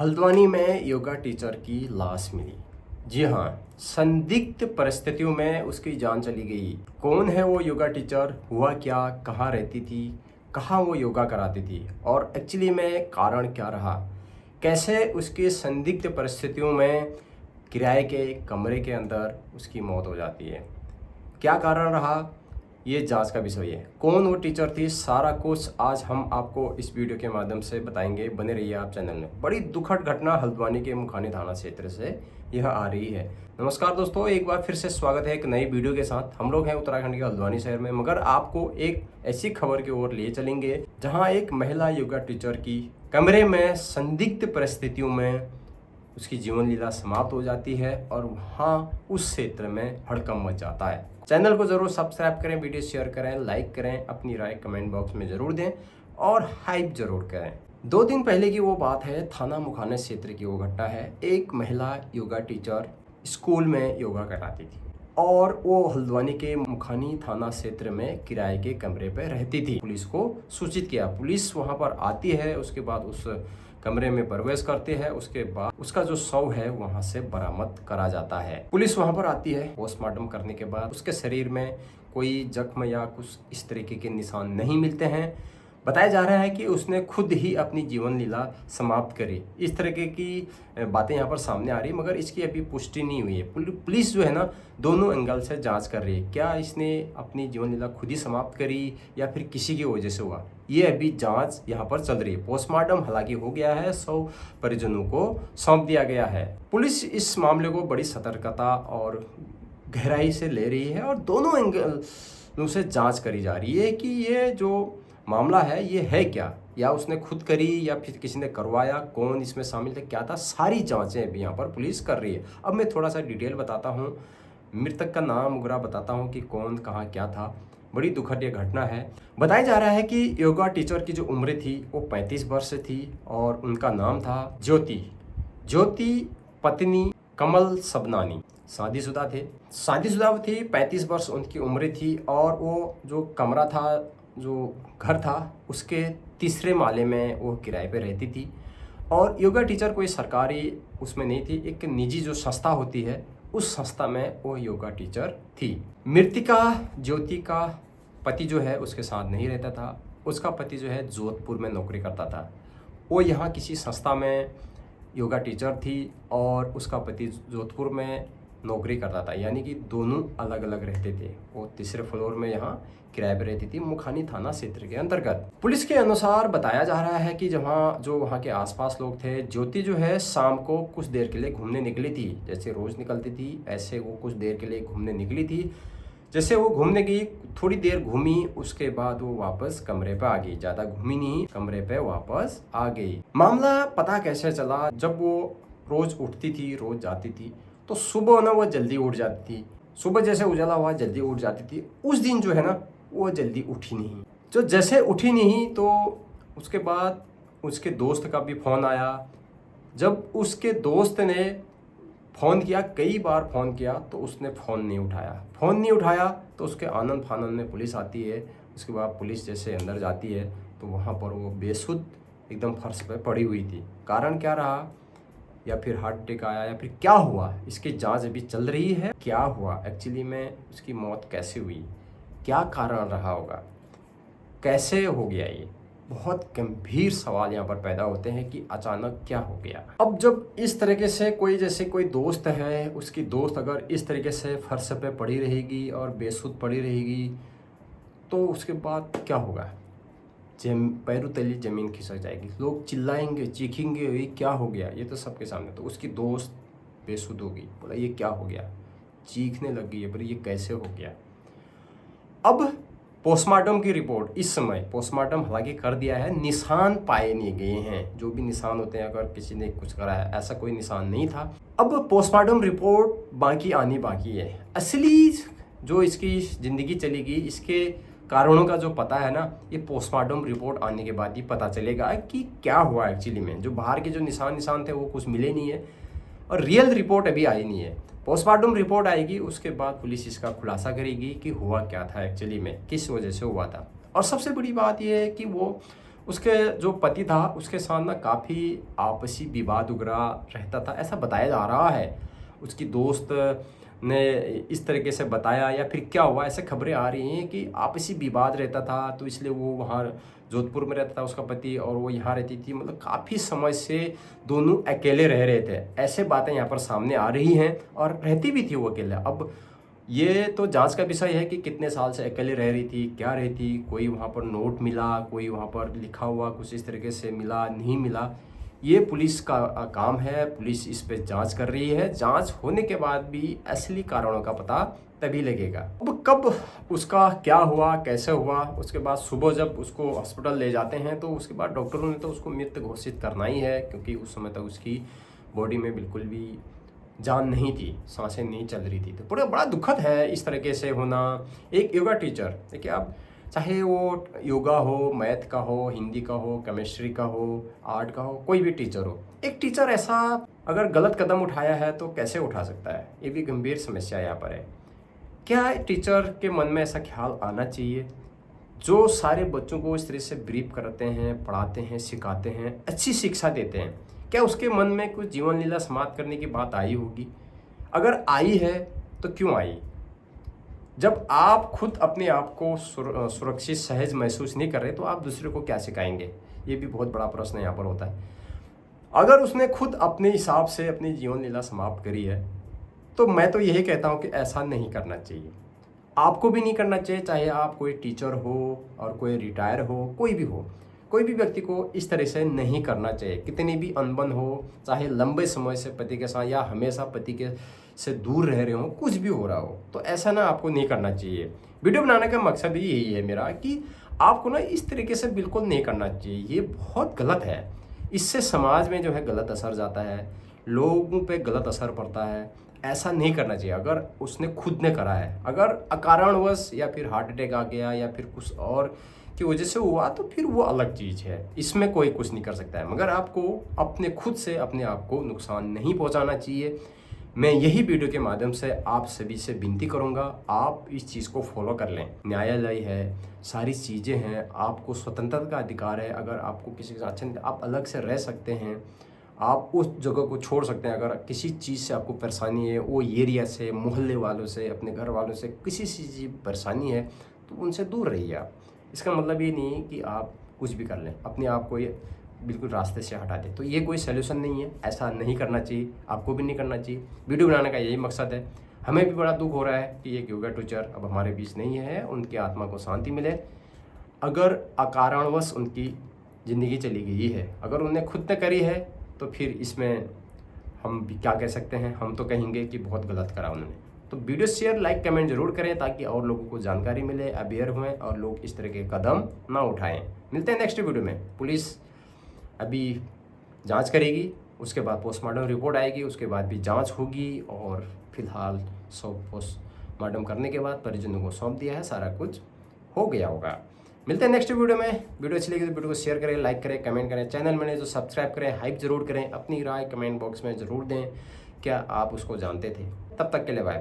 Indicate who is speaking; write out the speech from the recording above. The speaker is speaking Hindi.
Speaker 1: हल्द्वानी में योगा टीचर की लाश मिली। जी हाँ, संदिग्ध परिस्थितियों में उसकी जान चली गई। कौन है वो योगा टीचर, हुआ क्या, कहाँ रहती थी, कहाँ वो योगा कराती थी और एक्चुअली में कारण क्या रहा, कैसे उसकी संदिग्ध परिस्थितियों में किराए के कमरे के अंदर उसकी मौत हो जाती है, क्या कारण रहा, ये जांच का विषय है। कौन वो टीचर थी, सारा कुछ आज हम आपको इस वीडियो के माध्यम से बताएंगे। बने रहिए आप चैनल में। बड़ी दुखद घटना हल्द्वानी के मुखानी थाना क्षेत्र से यह आ रही है। नमस्कार दोस्तों, एक बार फिर से स्वागत है एक नई वीडियो के साथ। हम लोग हैं उत्तराखंड के हल्द्वानी शहर में, मगर आपको एक ऐसी खबर की ओर ले चलेंगे जहाँ एक महिला योगा टीचर की कमरे में संदिग्ध परिस्थितियों में उसकी जीवन लीला समाप्त हो जाती है और वहाँ उस क्षेत्र में हड़कंप मच जाता है। चैनल को जरूर सब्सक्राइब करें, वीडियो शेयर करें, लाइक करें, अपनी राय कमेंट बॉक्स में जरूर दें और हाइप जरूर करें। 2 दिन पहले की वो बात है, थाना मुखाना क्षेत्र की वो घटना है। एक महिला योगा टीचर स्कूल में योगा कराती थी और वो हल्द्वानी के मुखानी थाना क्षेत्र में किराए के कमरे पर रहती थी। पुलिस को सूचित किया, पुलिस वहां पर आती है, उसके बाद उस कमरे में प्रवेश करते हैं। उसके बाद उसका जो शव है वहां से बरामद करा जाता है। पुलिस वहां पर आती है, पोस्टमार्टम करने के बाद उसके शरीर में कोई जख्म या कुछ इस तरीके के निशान नहीं मिलते हैं। बताया जा रहा है कि उसने खुद ही अपनी जीवन लीला समाप्त करी। इस तरीके की बातें यहाँ पर सामने आ रही, मगर इसकी अभी पुष्टि नहीं हुई है। पुलिस जो है ना, दोनों एंगल से जांच कर रही है। क्या इसने अपनी जीवन लीला खुद ही समाप्त करी या फिर किसी की वजह से हुआ, ये अभी जांच यहाँ पर चल रही है। पोस्टमार्टम हालांकि हो गया है, 100 परिजनों को सौंप दिया गया है। पुलिस इस मामले को बड़ी सतर्कता और गहराई से ले रही है और दोनों एंगलों से जांच करी जा रही है कि ये जो मामला है ये है क्या, या उसने खुद करी या फिर किसी ने करवाया, कौन इसमें शामिल थे, क्या था। सारी जांचें अभी यहाँ पर पुलिस कर रही है। अब मैं थोड़ा सा डिटेल बताता हूँ, मृतक का नाम वगैरह बताता हूँ कि कौन कहाँ क्या था। बड़ी दुखद ये घटना है। बताया जा रहा है कि योगा टीचर की जो उम्र थी वो 35 वर्ष थी और उनका नाम था ज्योति पत्नी कमल सबनानी। शादीशुदा थी, 35 वर्ष उनकी उम्र थी और वो जो कमरा था, जो घर था, उसके तीसरे माले में वो किराए पे रहती थी। और योगा टीचर कोई सरकारी उसमें नहीं थी, एक निजी जो संस्था होती है उस संस्था में वो योगा टीचर थी। मृतिका ज्योति का पति जो है उसके साथ नहीं रहता था। उसका पति जो है जोधपुर में नौकरी करता था। वो यहाँ किसी संस्था में योगा टीचर थी और उसका पति जोधपुर में नौकरी करता था, यानी कि दोनों अलग अलग रहते थे। वो तीसरे फ्लोर में यहाँ किराए पर रहती थी, मुखानी थाना क्षेत्र के अंतर्गत। पुलिस के अनुसार बताया जा रहा है कि जो वहाँ के आसपास लोग थे, ज्योति जो है शाम को कुछ देर के लिए घूमने निकली थी। जैसे रोज निकलती थी ऐसे वो कुछ देर के लिए घूमने निकली थी। जैसे वो घूमने गई, थोड़ी देर घूमी, उसके बाद वो वापस कमरे पे आ गई। ज्यादा घूमी नहीं, कमरे पे वापस आ गई। मामला पता कैसे चला, जब वो रोज उठती थी, रोज जाती थी, तो सुबह ना वो जल्दी उठ जाती थी। सुबह जैसे उजाला हुआ जल्दी उठ जाती थी। उस दिन जो है ना वो जल्दी उठी नहीं। जो जैसे उठी नहीं तो उसके बाद उसके दोस्त का भी फ़ोन आया। जब उसके दोस्त ने फ़ोन किया, कई बार फ़ोन किया, तो उसने फ़ोन नहीं उठाया। तो उसके आनंद फानंद में पुलिस आती है। उसके बाद पुलिस जैसे अंदर जाती है तो वहाँ पर वो बेसुध एकदम फर्श पर पड़ी हुई थी। कारण क्या रहा, या फिर हार्ट अटैक आया या फिर क्या हुआ, इसकी जांच अभी चल रही है। क्या हुआ एक्चुअली में, उसकी मौत कैसे हुई, क्या कारण रहा होगा, कैसे हो गया, ये बहुत गंभीर सवाल यहाँ पर पैदा होते हैं कि अचानक क्या हो गया। अब जब इस तरीके से जैसे कोई दोस्त है, उसकी दोस्त अगर इस तरीके से फर्श पे पड़ी रहेगी और बेसुध पड़ी रहेगी तो उसके बाद क्या होगा, पैरों तले जमीन खिसक जाएगी, लोग चिल्लाएंगे, चीखेंगे, ये क्या हो गया, ये तो सबके सामने। तो उसकी दोस्त बेसुध होगी, बोला ये क्या हो गया, चीखने लग गई है, बोले ये कैसे हो गया। अब पोस्टमार्टम की रिपोर्ट, इस समय पोस्टमार्टम हालांकि कर दिया है, निशान पाए नहीं गए हैं। जो भी निशान होते हैं, अगर किसी ने कुछ करा है, ऐसा कोई निशान नहीं था। अब पोस्टमार्टम रिपोर्ट बाकी आनी बाकी है। असली जो इसकी ज़िंदगी चलेगी, इसके कारणों का जो पता है ना, ये पोस्टमार्टम रिपोर्ट आने के बाद ही पता चलेगा कि क्या हुआ एक्चुअली में। जो बाहर के जो निशान थे वो कुछ मिले नहीं है और रियल रिपोर्ट अभी आई नहीं है। पोस्टमार्टम रिपोर्ट आएगी, उसके बाद पुलिस इसका खुलासा करेगी कि हुआ क्या था एक्चुअली में, किस वजह से हुआ था। और सबसे बड़ी बात यह है कि वो उसके जो पति था उसके साथ ना काफ़ी आपसी विवाद वगैरह रहता था, ऐसा बताया जा रहा है। उसकी दोस्त ने इस तरीके से बताया या फिर क्या हुआ, ऐसे खबरें आ रही हैं कि आपसी विवाद रहता था, तो इसलिए वो वहाँ जोधपुर में रहता था उसका पति और वो यहाँ रहती थी। मतलब काफ़ी समय से दोनों अकेले रह रहे थे, ऐसे बातें यहाँ पर सामने आ रही हैं और रहती भी थी वो अकेले। अब ये तो जांच का विषय है कि कितने साल से अकेले रह रही थी, क्या रही थी, कोई वहाँ पर नोट मिला, कोई वहाँ पर लिखा हुआ कुछ इस तरीके से मिला, नहीं मिला, ये पुलिस का काम है। पुलिस इस पे जांच कर रही है। जांच होने के बाद भी असली कारणों का पता तभी लगेगा। अब कब उसका क्या हुआ, कैसे हुआ, उसके बाद सुबह जब उसको हॉस्पिटल ले जाते हैं तो उसके बाद डॉक्टरों ने तो उसको मृत घोषित करना ही है, क्योंकि उस समय तक उसकी बॉडी में बिल्कुल भी जान नहीं थी, सांसें नहीं चल रही थी। तो बड़ा दुखद है इस तरीके से होना। एक योगा टीचर, देखिए आप, चाहे वो योगा हो, मैथ का हो, हिंदी का हो, केमिस्ट्री का हो, आर्ट का हो, कोई भी टीचर हो, एक टीचर ऐसा अगर गलत कदम उठाया है तो कैसे उठा सकता है, ये भी गंभीर समस्या यहाँ पर है। क्या टीचर के मन में ऐसा ख्याल आना चाहिए, जो सारे बच्चों को इस तरह से ब्रीफ करते हैं, पढ़ाते हैं, सिखाते हैं, अच्छी शिक्षा देते हैं, क्या उसके मन में कुछ जीवन लीला समाप्त करने की बात आई होगी? अगर आई है तो क्यों आई? जब आप खुद अपने आप को सुरक्षित, सहज महसूस नहीं कर रहे तो आप दूसरे को क्या सिखाएंगे? ये भी बहुत बड़ा प्रश्न यहाँ पर होता है। अगर उसने खुद अपने हिसाब से अपनी जीवन लीला समाप्त करी है तो मैं तो यही कहता हूँ कि ऐसा नहीं करना चाहिए। आपको भी नहीं करना चाहिए, चाहे आप कोई टीचर हो और कोई रिटायर हो, कोई भी हो, कोई भी व्यक्ति को इस तरह से नहीं करना चाहिए। कितनी भी अनबन हो, चाहे लंबे समय से पति के साथ या हमेशा पति के से दूर रह रहे हो, कुछ भी हो रहा हो, तो ऐसा ना आपको नहीं करना चाहिए। वीडियो बनाने का मकसद ही यही है मेरा कि आपको ना इस तरीके से बिल्कुल नहीं करना चाहिए, ये बहुत गलत है। इससे समाज में जो है गलत असर जाता है, लोगों पे गलत असर पड़ता है। ऐसा नहीं करना चाहिए। अगर उसने खुद ने करा है, अगर अकारणवश या फिर हार्ट अटैक आ गया या फिर कुछ और की वजह से हुआ, तो फिर वो अलग चीज़ है, इसमें कोई कुछ नहीं कर सकता है। मगर आपको अपने खुद से अपने आप को नुकसान नहीं पहुंचाना चाहिए। मैं यही वीडियो के माध्यम से आप सभी से विनती करूंगा, आप इस चीज़ को फॉलो कर लें। न्यायालय है, सारी चीज़ें हैं, आपको स्वतंत्रता का अधिकार है। अगर आपको किसी के साथ अच्छा नहीं, आप अलग से रह सकते हैं, आप उस जगह को छोड़ सकते हैं। अगर किसी चीज़ से आपको परेशानी है, वो एरिया से, मोहल्ले वालों से, अपने घर वालों से किसी चीज़ की परेशानी है, तो उनसे दूर रहिए आप। इसका मतलब ये नहीं कि आप कुछ भी कर लें, अपने आप को ये बिल्कुल रास्ते से हटा दें, तो ये कोई सलूशन नहीं है। ऐसा नहीं करना चाहिए, आपको भी नहीं करना चाहिए। वीडियो बनाने का यही मकसद है। हमें भी बड़ा दुख हो रहा है कि एक योगा टीचर अब हमारे बीच नहीं है, उनकी आत्मा को शांति मिले। अगर अकारणवश उनकी ज़िंदगी चली गई है, अगर उन्हें खुद ने करी है, तो फिर इसमें हम भी क्या कह सकते हैं? हम तो कहेंगे कि बहुत गलत करा उन्होंने। तो वीडियो शेयर, लाइक, कमेंट जरूर करें ताकि और लोगों को जानकारी मिले, अवेयर हुए और लोग इस तरह के कदम ना उठाएं। मिलते हैं नेक्स्ट वीडियो में। पुलिस अभी जांच करेगी, उसके बाद पोस्टमार्टम रिपोर्ट आएगी, उसके बाद भी जांच होगी और फिलहाल सब पोस्टमार्टम करने के बाद परिजनों को सौंप दिया है, सारा कुछ हो गया होगा। मिलते हैं नेक्स्ट वीडियो में। वीडियो अच्छी लगी तो वीडियो को शेयर करें, लाइक करें, कमेंट करें। चैनल में नहीं तो सब्सक्राइब करें, हाइप जरूर करें, अपनी राय कमेंट बॉक्स में ज़रूर दें। क्या आप उसको जानते थे? तब तक के लिए बाय।